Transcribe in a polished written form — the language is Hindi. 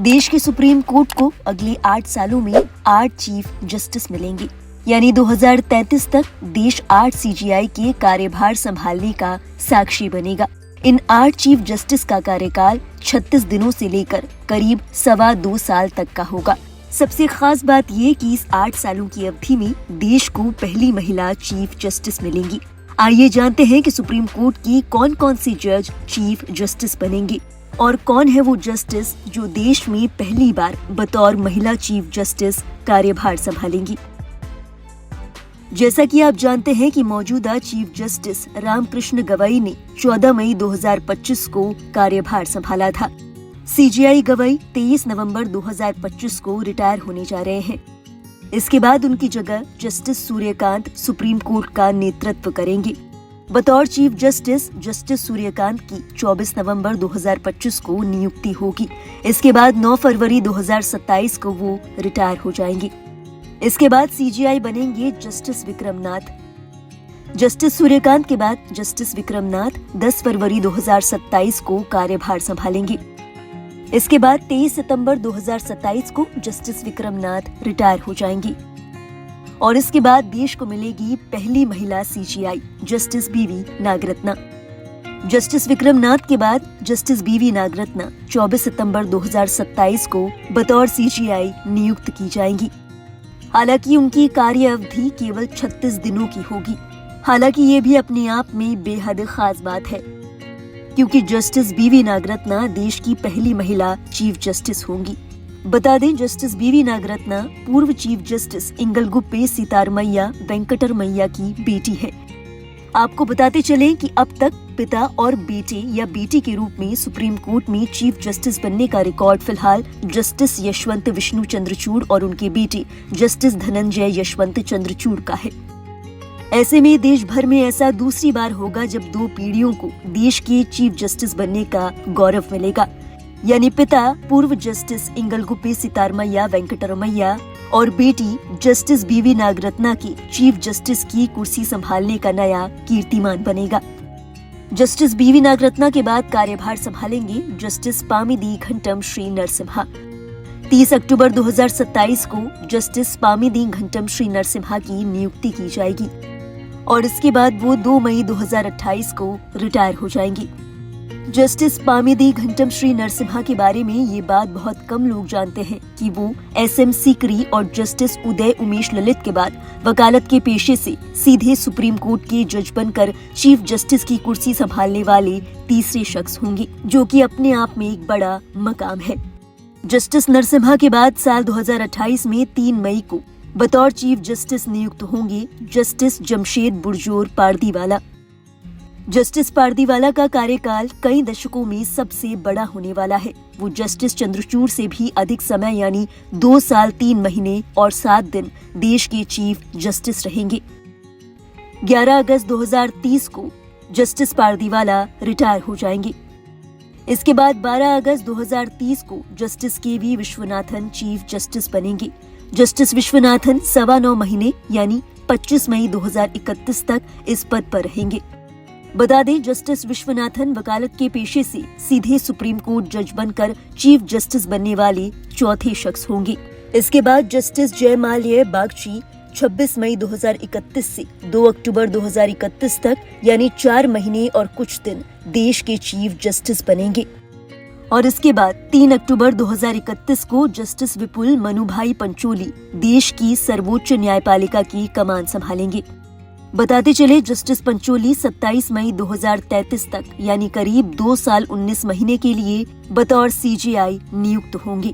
देश के सुप्रीम कोर्ट को अगले 8 सालों में 8 चीफ जस्टिस मिलेंगे, यानी 2033 तक देश 8 सीजेआई के कार्यभार संभालने का साक्षी बनेगा। इन 8 चीफ जस्टिस का कार्यकाल 36 दिनों से लेकर करीब 2.25 साल तक का होगा। सबसे खास बात ये कि इस 8 सालों की अवधि में देश को पहली महिला चीफ जस्टिस मिलेंगी। आइए जानते हैं कि सुप्रीम कोर्ट की कौन कौन सी जज चीफ जस्टिस बनेंगे और कौन है वो जस्टिस जो देश में पहली बार बतौर महिला चीफ जस्टिस कार्यभार संभालेंगी। जैसा कि आप जानते हैं कि मौजूदा चीफ जस्टिस रामकृष्ण गवई ने 14 मई 2025 को कार्यभार संभाला था। सीजेआई गवई 23 नवंबर 2025 को रिटायर होने जा रहे हैं। इसके बाद उनकी जगह जस्टिस सूर्यकांत सुप्रीम कोर्ट का नेतृत्व करेंगे। बतौर चीफ जस्टिस जस्टिस सूर्यकांत की 24 नवंबर 2025 को नियुक्ति होगी। इसके बाद 9 फरवरी 2027 को वो रिटायर हो जाएंगे। इसके बाद सीजेआई बनेंगे जस्टिस विक्रमनाथ। जस्टिस सूर्यकांत के बाद जस्टिस विक्रमनाथ 10 फरवरी 2027 को कार्यभार संभालेंगे। इसके बाद 23 सितंबर 2027 को जस्टिस विक्रमनाथ रिटायर हो जाएंगी और इसके बाद देश को मिलेगी पहली महिला सीजेआई जस्टिस बीवी नागरत्ना। जस्टिस विक्रमनाथ के बाद जस्टिस बीवी नागरत्ना 24 सितंबर 2027 को बतौर सीजेआई नियुक्त की जाएंगी। हालांकि उनकी कार्य अवधि केवल 36 दिनों की होगी। हालांकि ये भी अपने आप में बेहद खास बात है, क्योंकि जस्टिस बीवी नागरत्ना देश की पहली महिला चीफ जस्टिस होंगी। बता दें, जस्टिस बीवी नागरत्ना पूर्व चीफ जस्टिस इंगलगुप्पे सीतारमैया वेंकटरमैया की बेटी है। आपको बताते चलें कि अब तक पिता और बेटे या बेटी के रूप में सुप्रीम कोर्ट में चीफ जस्टिस बनने का रिकॉर्ड फिलहाल जस्टिस यशवंत विष्णु चंद्रचूड़ और उनके बेटे जस्टिस धनंजय यशवंत चंद्रचूड़ का है। ऐसे में देश भर में ऐसा दूसरी बार होगा जब 2 पीढ़ियों को देश के चीफ जस्टिस बनने का गौरव मिलेगा, यानी पिता पूर्व जस्टिस इंगलगुप्पे सीतारमैया वेंकटरमैया और बेटी जस्टिस बीवी नागरत्ना के चीफ जस्टिस की कुर्सी संभालने का नया कीर्तिमान बनेगा। जस्टिस बीवी नागरत्ना के बाद कार्यभार संभालेंगे जस्टिस पामिदी घंटम श्री नरसिम्हा। 30 अक्टूबर 2027 को जस्टिस पामिदी घंटम श्री नरसिम्हा की नियुक्ति की जाएगी और इसके बाद वो 2 मई 2028 को रिटायर हो जाएंगी। जस्टिस पामिदी घंटम श्री नरसिम्हा के बारे में ये बात बहुत कम लोग जानते हैं कि वो SM सीकरी और जस्टिस उदय उमेश ललित के बाद वकालत के पेशे से सीधे सुप्रीम कोर्ट के जज बनकर चीफ जस्टिस की कुर्सी संभालने वाले तीसरे शख्स होंगे, जो कि अपने आप में एक बड़ा मकाम है। जस्टिस नरसिम्हा के बाद साल 2028 में 3 मई को बतौर चीफ जस्टिस नियुक्त होंगे जस्टिस जमशेद बुरजोर पारदीवाला। जस्टिस पारदीवाला का कार्यकाल कई दशकों में सबसे बड़ा होने वाला है। वो जस्टिस चंद्रचूड़ से भी अधिक समय यानी 2 साल 3 महीने और 7 दिन देश के चीफ जस्टिस रहेंगे। 11 अगस्त 2030 को जस्टिस पारदीवाला रिटायर हो जाएंगे। इसके बाद 12 अगस्त 2030 को justice KV Viswanathan chief justice बनेंगे। जस्टिस विश्वनाथन 9.25 महीने यानी 25 मई 2031 तक इस पद पर रहेंगे। बता दें, जस्टिस विश्वनाथन वकालत के पेशे से सीधे सुप्रीम कोर्ट जज बनकर चीफ जस्टिस बनने वाले चौथे शख्स होंगे। इसके बाद जस्टिस जयमाल्य बागची 26 मई 2031 से 2 अक्टूबर 2031 तक यानी 4 महीने और कुछ दिन देश के चीफ जस्टिस बनेंगे और इसके बाद 3 अक्टूबर 2031 को जस्टिस विपुल मनुभाई पंचोली देश की सर्वोच्च न्यायपालिका की कमान संभालेंगे। बताते चले, जस्टिस पंचोली 27 मई 2033 तक यानी करीब 2 साल 19 महीने के लिए बतौर सीजेआई नियुक्त होंगे।